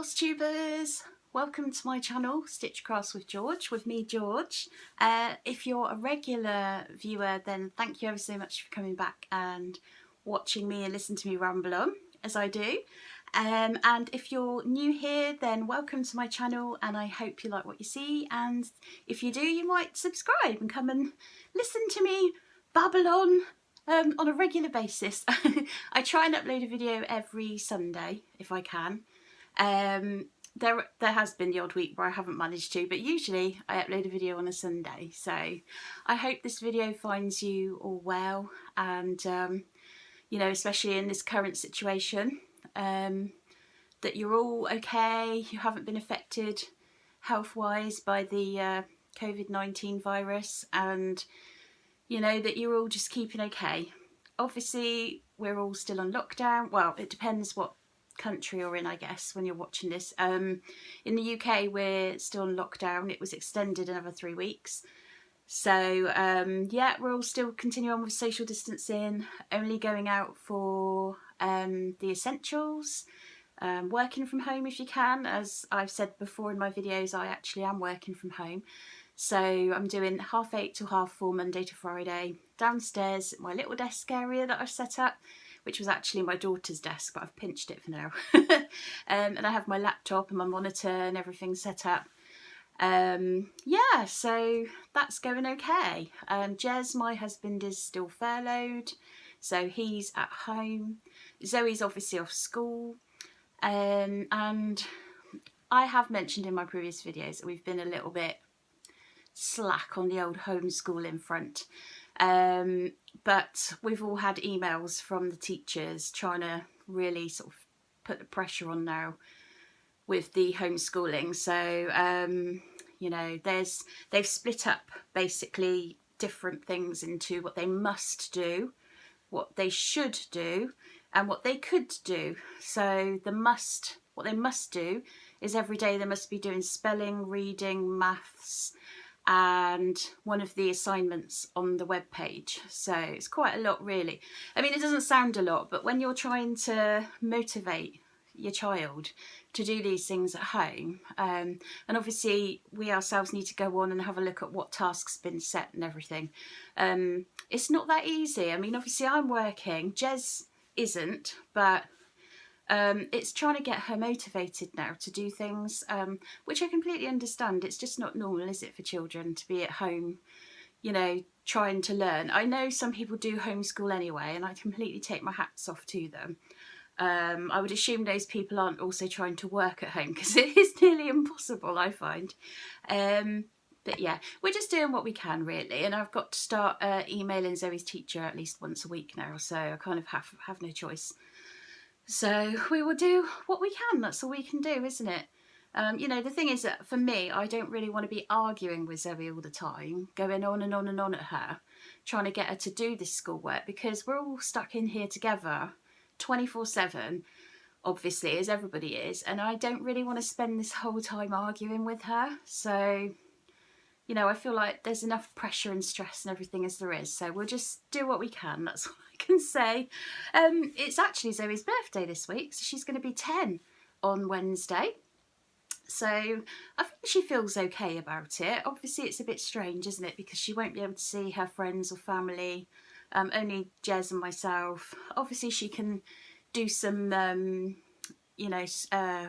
Flosstubers! Welcome to my channel, Stitch Crafts with George, with me, George. If you're a regular viewer, then thank you ever so much for coming back and watching me and listen to me ramble on, as I do. And if you're new here, then welcome to my channel, and I hope you like what you see. And if you do, you might subscribe and come and listen to me babble on a regular basis. I try and upload a video every Sunday if I can. There has been the odd week where I haven't managed to, but usually I upload a video on a Sunday. So I hope this video finds you all well, and you know, especially in this current situation, that you're all okay, you haven't been affected health-wise by the COVID-19 virus, and you know, that you're all just keeping okay. Obviously we're all still on lockdown. Well, it depends what country you're in, I guess, when you're watching this. In the UK we're still on lockdown. It was extended another 3 weeks. So yeah, we're all still continuing on with social distancing, only going out for the essentials, working from home if you can. As I've said before in my videos, I actually am working from home. So I'm doing 8:30 till 4:30 Monday to Friday downstairs at my little desk area that I've set up, which was actually my daughter's desk, but I've pinched it for now. And I have my laptop and my monitor and everything set up. Yeah, so that's going okay. Jez, my husband, is still furloughed, so he's at home. Zoe's obviously off school. And I have mentioned in my previous videos that we've been a little bit slack on the old homeschooling front, but we've all had emails from the teachers trying to really sort of put the pressure on now with the homeschooling. So you know, they've split up basically different things into what they must do, what they should do, and what they could do. So what they must do is every day they must be doing spelling, reading, maths, and one of the assignments on the web page. So it's quite a lot, really. I mean, it doesn't sound a lot, but when you're trying to motivate your child to do these things at home, and obviously we ourselves need to go on and have a look at what tasks been set and everything, it's not that easy. I mean, obviously I'm working, Jez isn't, but it's trying to get her motivated now to do things, which I completely understand. It's just not normal, is it, for children to be at home, you know, trying to learn. I know some people do homeschool anyway, and I completely take my hats off to them. I would assume those people aren't also trying to work at home, because it is nearly impossible, I find. But yeah, we're just doing what we can, really, and I've got to start emailing Zoe's teacher at least once a week now, so I kind of have no choice. So we will do what we can. That's all we can do, isn't it? You know, the thing is that for me, I don't really want to be arguing with Zoe all the time, going on and on and on at her, trying to get her to do this schoolwork, because we're all stuck in here together 24/7, obviously, as everybody is, and I don't really want to spend this whole time arguing with her. So, you know, I feel like there's enough pressure and stress and everything as there is, so we'll just do what we can. That's all I can say. It's actually Zoe's birthday this week, so she's going to be 10 on Wednesday. So I think she feels okay about it. Obviously it's a bit strange, isn't it, because she won't be able to see her friends or family, only Jez and myself. Obviously she can do some, you know,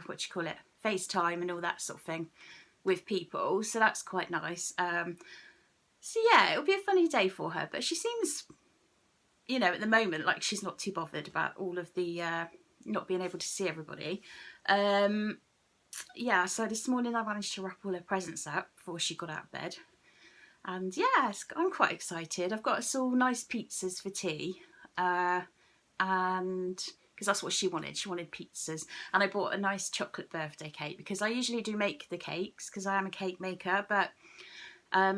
what do you call it, FaceTime and all that sort of thing with people, so that's quite nice. So yeah, it'll be a funny day for her, but she seems, you know, at the moment, like she's not too bothered about all of the not being able to see everybody. Yeah, so this morning I managed to wrap all her presents up before she got out of bed, and yeah, I'm quite excited. I've got us all nice pizzas for tea, and because that's what she wanted pizzas, and I bought a nice chocolate birthday cake, because I usually do make the cakes because I am a cake maker, but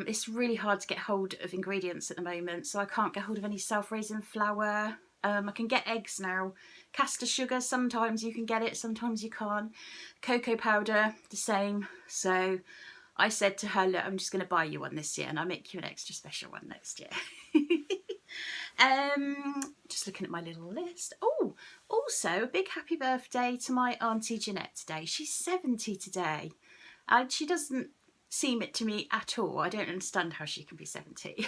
it's really hard to get hold of ingredients at the moment, so I can't get hold of any self-raising flour. I can get eggs now, caster sugar, sometimes you can get it, sometimes you can't, cocoa powder, the same. So I said to her, look, I'm just going to buy you one this year, and I'll make you an extra special one next year. just looking at my little list. Oh, also a big happy birthday to my Auntie Jeanette today. She's 70 today. And she doesn't seem it to me at all. I don't understand how she can be 70.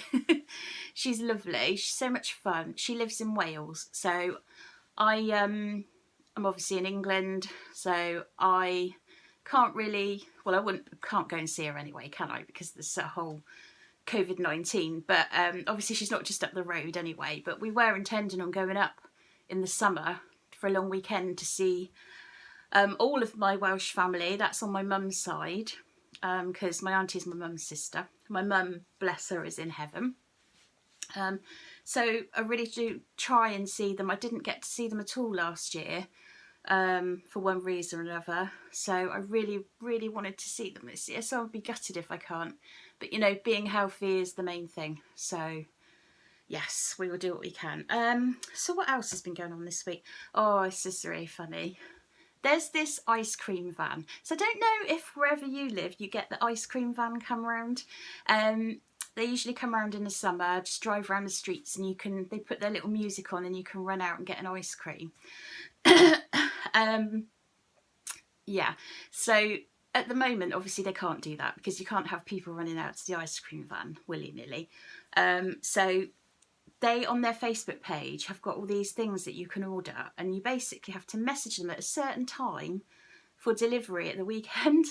She's lovely. She's so much fun. She lives in Wales. So I'm obviously in England. So I can't really, well, can't go and see her anyway, can I? Because there's a whole COVID-19, but obviously she's not just up the road anyway, but we were intending on going up in the summer for a long weekend to see all of my Welsh family. That's on my mum's side, because my auntie is my mum's sister. My mum, bless her, is in heaven. So I really do try and see them. I didn't get to see them at all last year, for one reason or another. So I really, really wanted to see them this year. So I'll be gutted if I can't. But, you know, being healthy is the main thing. So, yes, we will do what we can. So what else has been going on this week? Oh, it's just really funny. There's this ice cream van. So I don't know if wherever you live, you get the ice cream van come around. They usually come around in the summer, just drive around the streets, and they put their little music on and you can run out and get an ice cream. Yeah, so at the moment, obviously they can't do that because you can't have people running out to the ice cream van willy-nilly. So they, on their Facebook page, have got all these things that you can order, and you basically have to message them at a certain time for delivery at the weekend.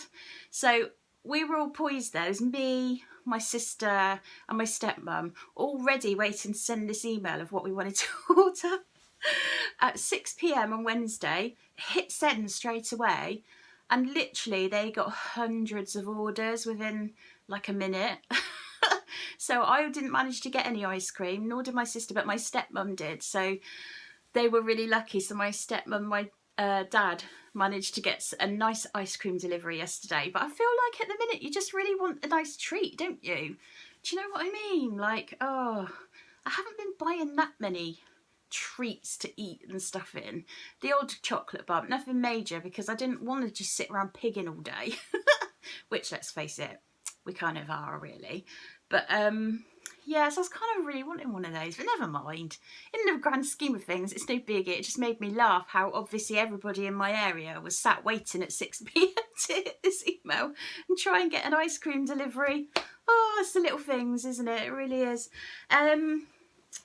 So we were all poised there. There's me, my sister and my stepmum all ready waiting to send this email of what we wanted to order. At 6 p.m. on Wednesday, hit send straight away, and literally they got hundreds of orders within like a minute. So I didn't manage to get any ice cream, nor did my sister, but my stepmum did. So they were really lucky. So my stepmum, my dad managed to get a nice ice cream delivery yesterday. But I feel like at the minute you just really want a nice treat, don't you? Do you know what I mean? Like, oh, I haven't been buying that many treats to eat and stuff in. The odd chocolate bar, but nothing major, because I didn't want to just sit around pigging all day. Which, let's face it, we kind of are really. But yeah, so I was kind of really wanting one of those, but never mind. In the grand scheme of things, it's no biggie. It just made me laugh how obviously everybody in my area was sat waiting at 6 p.m. to hit this email and try and get an ice cream delivery. Oh, it's the little things, isn't it? It really is.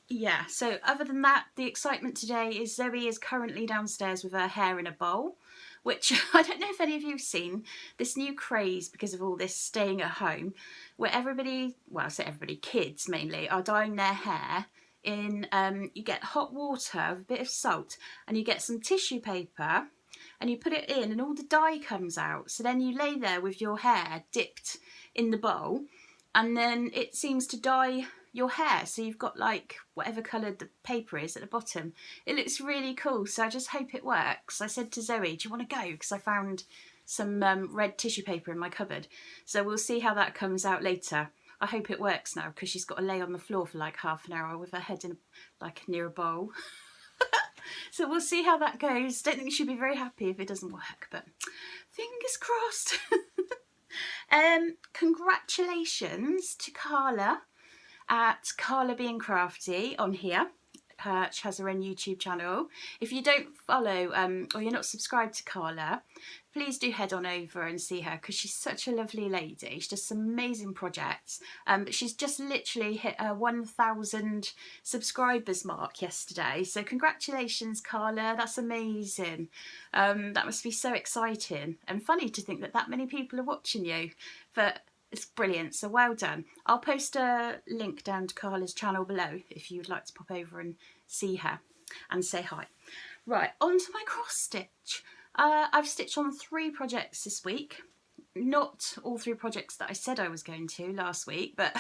Yeah, so other than that, the excitement today is Zoe is currently downstairs with her hair in a bowl, which I don't know if any of you have seen, this new craze because of all this staying at home, where everybody, well I say everybody, kids mainly, are dyeing their hair in, you get hot water with a bit of salt and you get some tissue paper and you put it in and all the dye comes out. So then you lay there with your hair dipped in the bowl and then it seems to dye your hair, so you've got like whatever coloured the paper is at the bottom. It looks really cool, so I just hope it works. I said to Zoe, do you want to go? Because I found some red tissue paper in my cupboard, so we'll see how that comes out later. I hope it works now, because she's got to lay on the floor for like half an hour with her head in like near a bowl. So we'll see how that goes. Don't think she'll be very happy if it doesn't work, but fingers crossed. Congratulations to Carla at Carla Being Crafty on here. She has her own YouTube channel. If you don't follow or you're not subscribed to Carla, please do head on over and see her, because she's such a lovely lady. She does some amazing projects. But she's just literally hit her 1,000 subscribers mark yesterday. So congratulations, Carla. That's amazing. That must be so exciting and funny to think that that many people are watching you. But it's brilliant, so well done. I'll post a link down to Carla's channel below if you would like to pop over and see her and say hi. Right, on to my cross stitch. I've stitched on 3 projects this week. Not all 3 projects that I said I was going to last week, but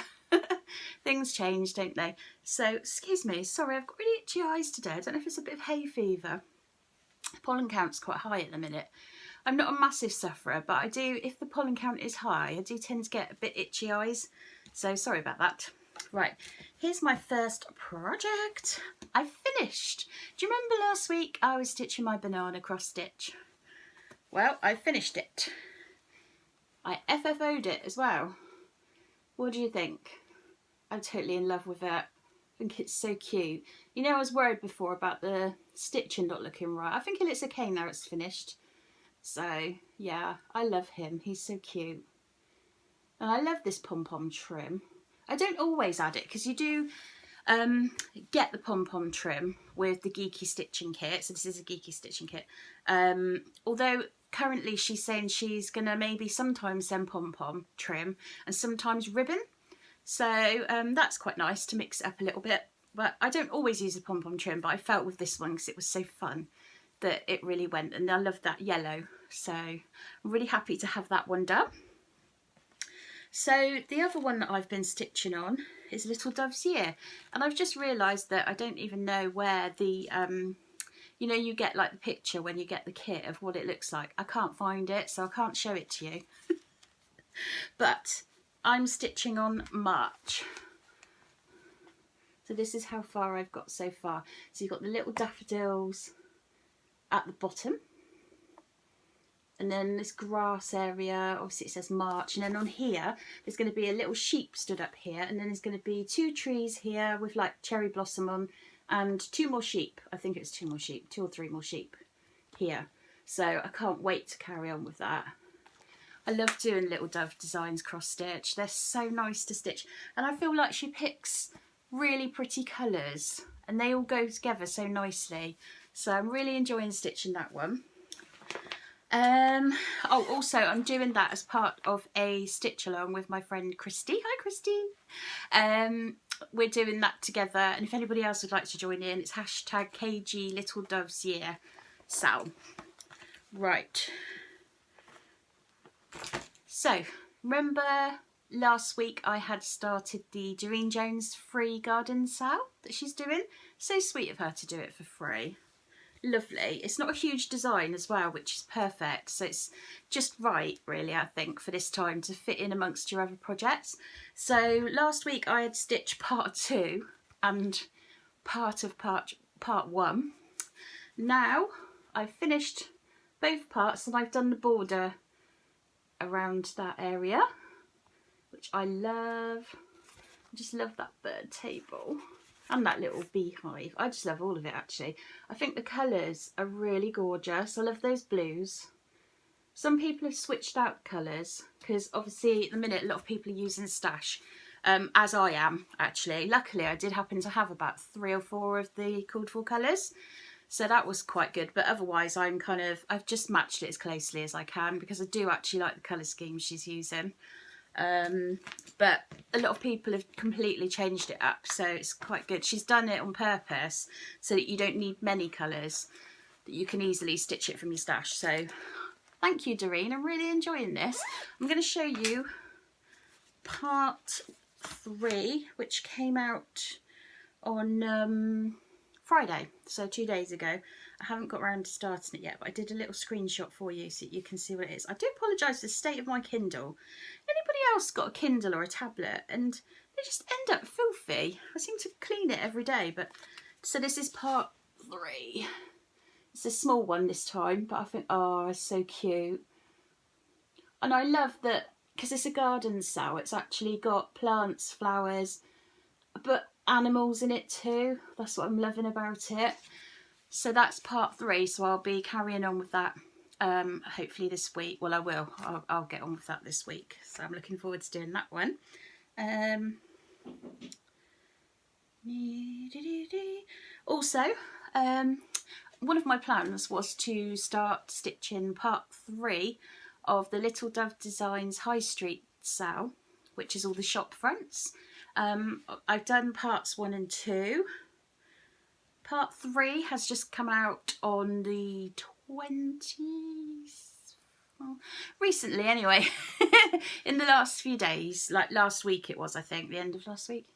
things change, don't they? So, excuse me, sorry, I've got really itchy eyes today. I don't know if it's a bit of hay fever. Pollen count's quite high at the minute. I'm not a massive sufferer, but I do, if the pollen count is high, I do tend to get a bit itchy eyes. So sorry about that. Right, here's my first project. I finished. Do you remember last week I was stitching my banana cross stitch? Well, I finished it. I FFO'd it as well. What do you think? I'm totally in love with it. think it's so cute. You know, I was worried before about the stitching not looking right. I think it looks okay now it's finished. So yeah, I love him. He's so cute. And I love this pom-pom trim. I don't always add it because you do get the pom-pom trim with the geeky stitching kit. So this is a geeky stitching kit. Although currently she's saying she's gonna maybe sometimes send pom-pom trim and sometimes ribbon. So that's quite nice to mix it up a little bit. But I don't always use the pom-pom trim, but I felt with this one because it was so fun that it really went, and I love that yellow. So I'm really happy to have that one done. So the other one that I've been stitching on is Little Dove's Year, and I've just realised that I don't even know where the you know, you get like the picture when you get the kit of what it looks like. I can't find it, so I can't show it to you. But I'm stitching on March. So this is how far I've got so far. So you've got the little daffodils at the bottom. And then this grass area, obviously it says March. And then on here, there's going to be a little sheep stood up here. And then there's going to be 2 trees here with like cherry blossom on. And 2 more sheep. I think it's 2 more sheep. 2 or 3 more sheep here. So I can't wait to carry on with that. I love doing Little Dove designs cross stitch. They're so nice to stitch. And I feel like she picks really pretty colours. And they all go together so nicely. So I'm really enjoying stitching that one. Oh, also I'm doing that as part of a stitch along with my friend Christy. Hi Christy. We're doing that together, and if anybody else would like to join in, it's hashtag KG Little Dove's Year. So right, so remember last week I had started the Doreen Jones free garden sale that she's doing. So sweet of her to do it for free. Lovely. It's not a huge design as well, which is perfect. So it's just right, really, I think, for this time to fit in amongst your other projects. So last week I had stitched part 2 and part of part 1. Now I've finished both parts and I've done the border around that area, which I love. I just love that bird table. And that little beehive. I just love all of it, actually. I think the colours are really gorgeous. I love those blues. Some people have switched out colours because obviously at the minute a lot of people are using Stash, as I am, actually. Luckily, I did happen to have about 3 or 4 of the called for colours. So that was quite good. But otherwise, I've just matched it as closely as I can because I do actually like the colour scheme she's using. But a lot of people have completely changed it up, so it's quite good. She's done it on purpose so that you don't need many colours, that you can easily stitch it from your stash. So thank you, Doreen. I'm really enjoying this. I'm going to show you part 3, which came out on Friday, so 2 days ago. I haven't got around to starting it yet, but I did a little screenshot for you so you can see what it is. I do apologise for the state of my Kindle. Anybody else got a Kindle or a tablet and they just end up filthy? I seem to clean it every day, but so this is part 3. It's a small one this time, but I think, oh, it's so cute. And I love that because it's a garden sale, it's actually got plants, flowers, but animals in it too. That's what I'm loving about it. So that's part 3, so I'll be carrying on with that hopefully this week. Well, I will. I'll get on with that this week. So I'm looking forward to doing that one. Also, one of my plans was to start stitching part 3 of the Little Dove Designs High Street sale, which is all the shop fronts. I've done parts 1 and 2. Part 3 has just come out on the 20th, well, recently anyway, in the last few days, like last week it was, I think, the end of last week.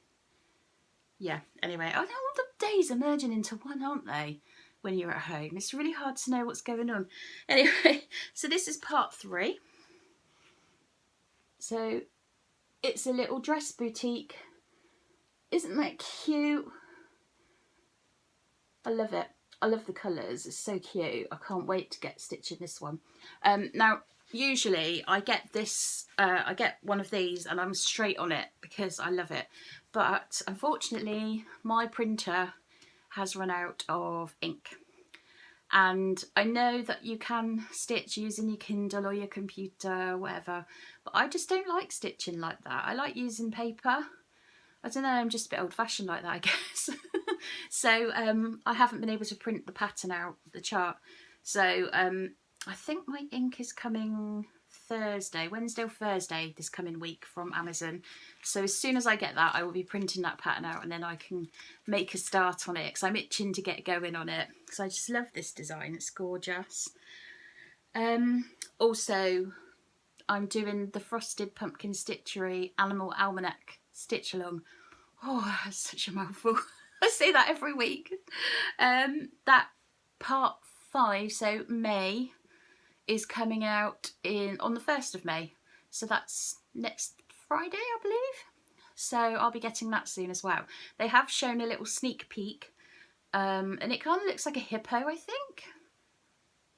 Yeah, anyway, I know all the days are merging into one, aren't they, when you're at home? It's really hard to know what's going on. Anyway, so this is part 3. So it's a little dress boutique. Isn't that cute? I love it. I love the colours. It's so cute. I can't wait to get stitching this one. Now, usually I get this, I get one of these and I'm straight on it because I love it. But unfortunately, my printer has run out of ink. And I know that you can stitch using your Kindle or your computer or whatever, but I just don't like stitching like that. I like using paper. I don't know, I'm just a bit old-fashioned like that, I guess. So I haven't been able to print the pattern out, the chart. So I think my ink is coming Wednesday or Thursday this coming week from Amazon. So as soon as I get that, I will be printing that pattern out, and then I can make a start on it, because I'm itching to get going on it, because I just love this design. It's gorgeous. Also, I'm doing the Frosted Pumpkin Stitchery Animal Almanac Stitch Along. Oh, that's such a mouthful. I say that every week. That part 5, so May, is coming out on the 1st of May. So that's next Friday, I believe. So I'll be getting that soon as well. They have shown a little sneak peek, and it kind of looks like a hippo, I think.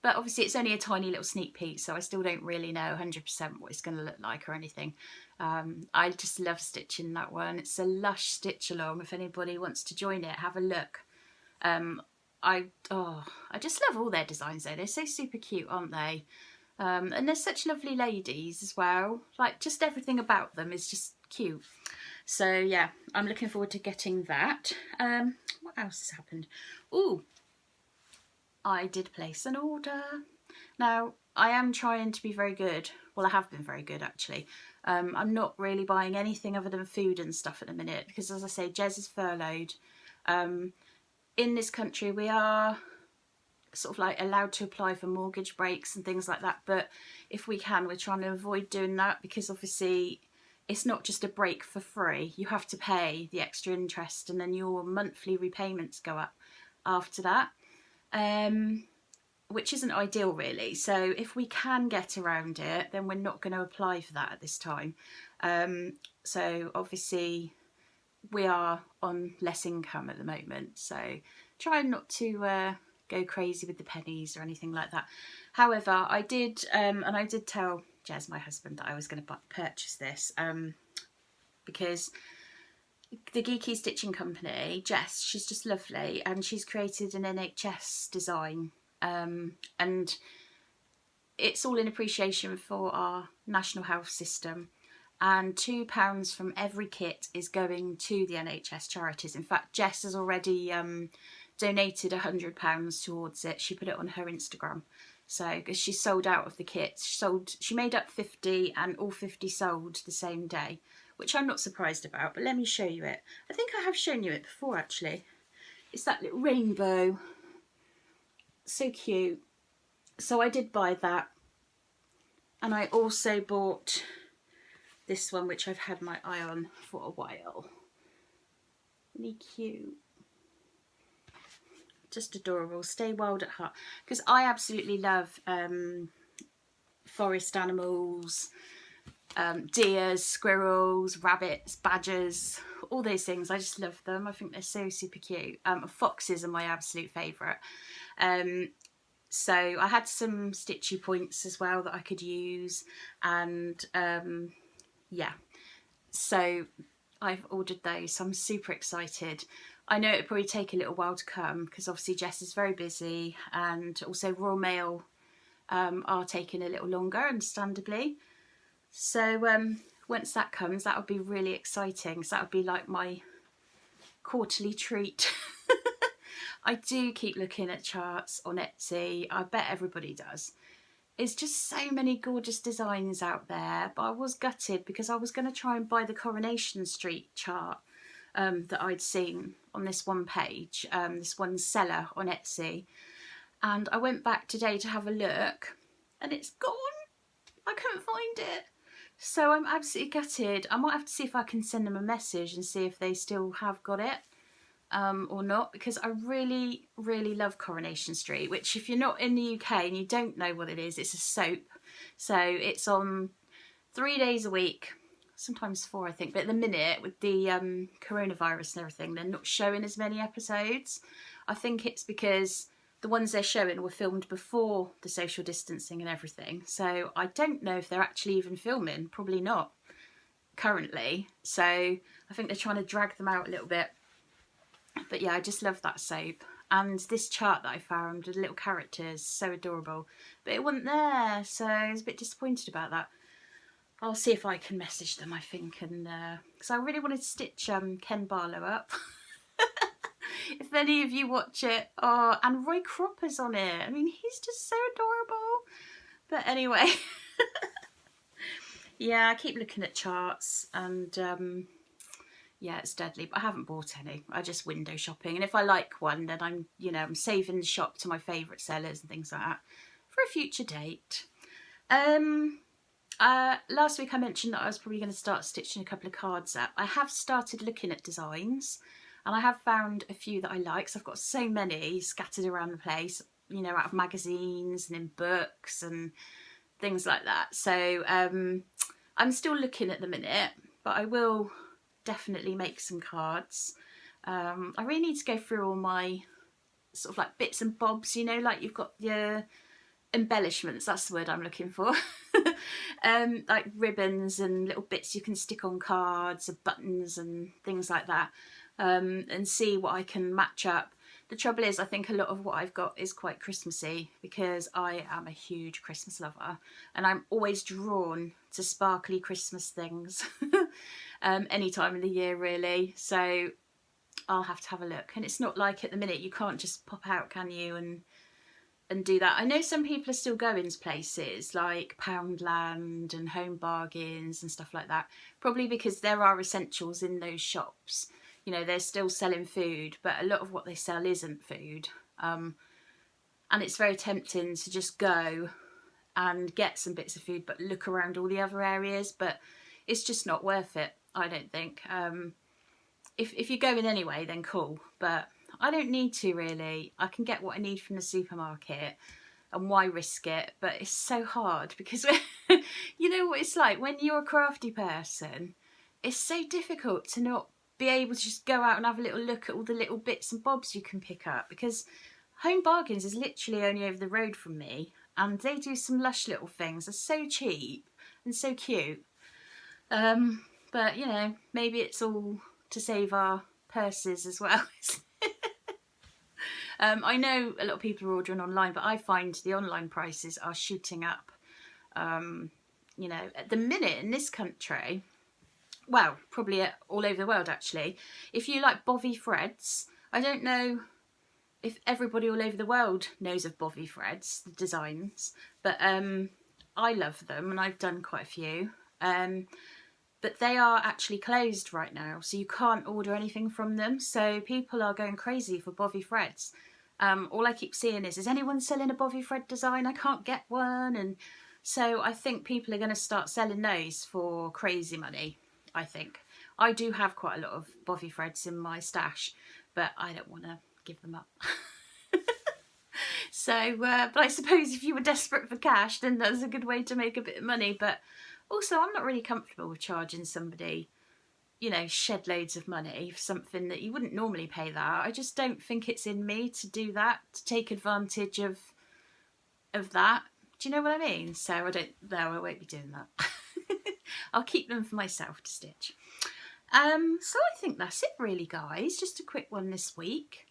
But obviously it's only a tiny little sneak peek, so I still don't really know 100% what it's going to look like or anything. I just love stitching that one. It's a lush stitch along. If anybody wants to join it, have a look. I just love all their designs though. They're so super cute, aren't they? And they're such lovely ladies as well. Like, just everything about them is just cute. So yeah, I'm looking forward to getting that. What else has happened? Ooh, I did place an order. Now, I am trying to be very good. Well, I have been very good, actually. I'm not really buying anything other than food and stuff at the minute, because as I say, Jez is furloughed. In this country, we are sort of like allowed to apply for mortgage breaks and things like that, but if we can, we're trying to avoid doing that, because obviously it's not just a break for free. You have to pay the extra interest, and then your monthly repayments go up after that. Which isn't ideal really. So if we can get around it, then we're not going to apply for that at this time. So obviously we are on less income at the moment, so trying not to go crazy with the pennies or anything like that. However, I did, and I did tell Jez, my husband, that I was going to purchase this, because the Geeky Stitching Company, Jess, she's just lovely, and she's created an NHS design, and it's all in appreciation for our national health system, and £2 from every kit is going to the NHS charities. In fact, Jess has already donated £100 towards it. She put it on her Instagram. So, because she sold out of the kits, she made up 50, and all 50 sold the same day, which I'm not surprised about. But let me show you it. I think I have shown you it before, actually. It's that little rainbow. So cute. So I did buy that, and I also bought this one, which I've had my eye on for a while. Really cute. Just adorable. Stay wild at heart, because I absolutely love forest animals, deers, squirrels, rabbits, badgers, all those things. I just love them. I think they're so super cute. Foxes are my absolute favourite. So I had some stitchy points as well that I could use, and yeah, so I've ordered those, so I'm super excited. I know it'll probably take a little while to come, because obviously Jess is very busy, and also Royal Mail are taking a little longer, understandably. So once that comes, that'll be really exciting. So that'll be like my quarterly treat. I do keep looking at charts on Etsy. I bet everybody does. It's just so many gorgeous designs out there, but I was gutted because I was going to try and buy the Coronation Street chart that I'd seen on this one page, this one seller on Etsy, and I went back today to have a look, and it's gone. I couldn't find it, so I'm absolutely gutted. I might have to see if I can send them a message and see if they still have got it or not, because I really love Coronation Street, which, if you're not in the UK and you don't know what it is, it's a soap. So it's on 3 days a week, sometimes 4 I think, but at the minute with the coronavirus and everything, they're not showing as many episodes. I think it's because the ones they're showing were filmed before the social distancing and everything. So I don't know if they're actually even filming. Probably not currently. So I think they're trying to drag them out a little bit. But yeah, I just love that soap. And this chart that I found with little characters, so adorable. But it wasn't there, so I was a bit disappointed about that. I'll see if I can message them, I think, and because I really wanted to stitch Ken Barlow up. If any of you watch it, oh, and Roy Cropper's on it. I mean, he's just so adorable. But anyway, yeah, I keep looking at charts, and yeah, it's deadly. But I haven't bought any. I just window shopping, and if I like one, then I'm saving the shop to my favourite sellers and things like that for a future date. Last week I mentioned that I was probably going to start stitching a couple of cards up. I have started looking at designs, and I have found a few that I like. So I've got so many scattered around the place, out of magazines and in books and things like that. So I'm still looking at the minute, but I will definitely make some cards. I really need to go through all my sort of like bits and bobs, like you've got your embellishments, that's the word I'm looking for. Like ribbons and little bits you can stick on cards, and buttons and things like that, and see what I can match up. The trouble is, I think a lot of what I've got is quite Christmassy, because I am a huge Christmas lover and I'm always drawn to sparkly Christmas things any time of the year really. So I'll have to have a look. And it's not like at the minute you can't just pop out, can you, and do that. I know some people are still going to places like Poundland and Home Bargains and stuff like that, probably because there are essentials in those shops. They're still selling food, but a lot of what they sell isn't food. And it's very tempting to just go and get some bits of food, but look around all the other areas. But it's just not worth it, I don't think. If you're going anyway, then cool. But I don't need to really. I can get what I need from the supermarket, and why risk it? But it's so hard because you know what it's like when you're a crafty person. It's so difficult to not be able to just go out and have a little look at all the little bits and bobs you can pick up, because Home Bargains is literally only over the road from me, and they do some lush little things. They're so cheap and so cute. But maybe it's all to save our purses as well. I know a lot of people are ordering online, but I find the online prices are shooting up. At the minute in this country, well, probably all over the world actually, if you like bovvy threads, I don't know if everybody all over the world knows of bovvy threads, the designs, but I love them and I've done quite a few. But they are actually closed right now, so you can't order anything from them. So people are going crazy for bovvy threads. All I keep seeing is anyone selling a bovvy thread design? I can't get one. And so I think people are going to start selling those for crazy money, I think. I do have quite a lot of bovvy threads in my stash, but I don't want to give them up. So, but I suppose if you were desperate for cash, then that's a good way to make a bit of money. But also, I'm not really comfortable with charging somebody, shed loads of money for something that you wouldn't normally pay that. I just don't think it's in me to do that, to take advantage of that. Do you know what I mean? So I won't be doing that. I'll keep them for myself to stitch. So I think that's it really, guys. Just a quick one this week.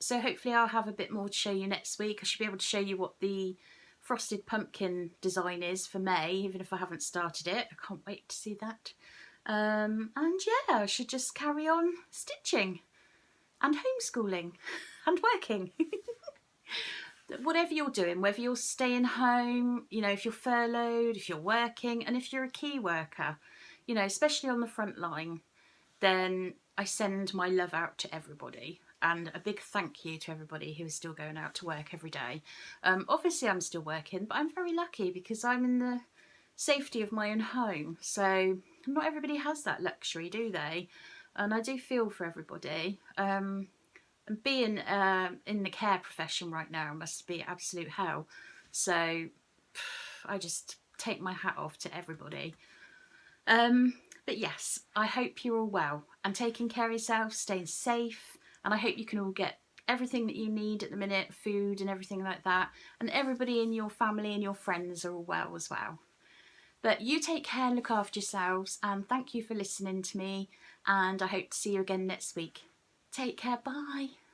So hopefully I'll have a bit more to show you next week. I should be able to show you what the frosted pumpkin design is for May, even if I haven't started it. I can't wait to see that. And yeah, I should just carry on stitching and homeschooling and working. Whatever you're doing, whether you're staying home, if you're furloughed, if you're working, and if you're a key worker, especially on the front line, then I send my love out to everybody. And a big thank you to everybody who is still going out to work every day. Obviously I'm still working, but I'm very lucky because I'm in the safety of my own home. So not everybody has that luxury, do they? And I do feel for everybody. And being in the care profession right now must be absolute hell. So I just take my hat off to everybody. But yes, I hope you're all well and taking care of yourself, staying safe. And I hope you can all get everything that you need at the minute, food and everything like that, and everybody in your family and your friends are all well as well. But you take care, look after yourselves, and thank you for listening to me, and I hope to see you again next week. Take care, bye.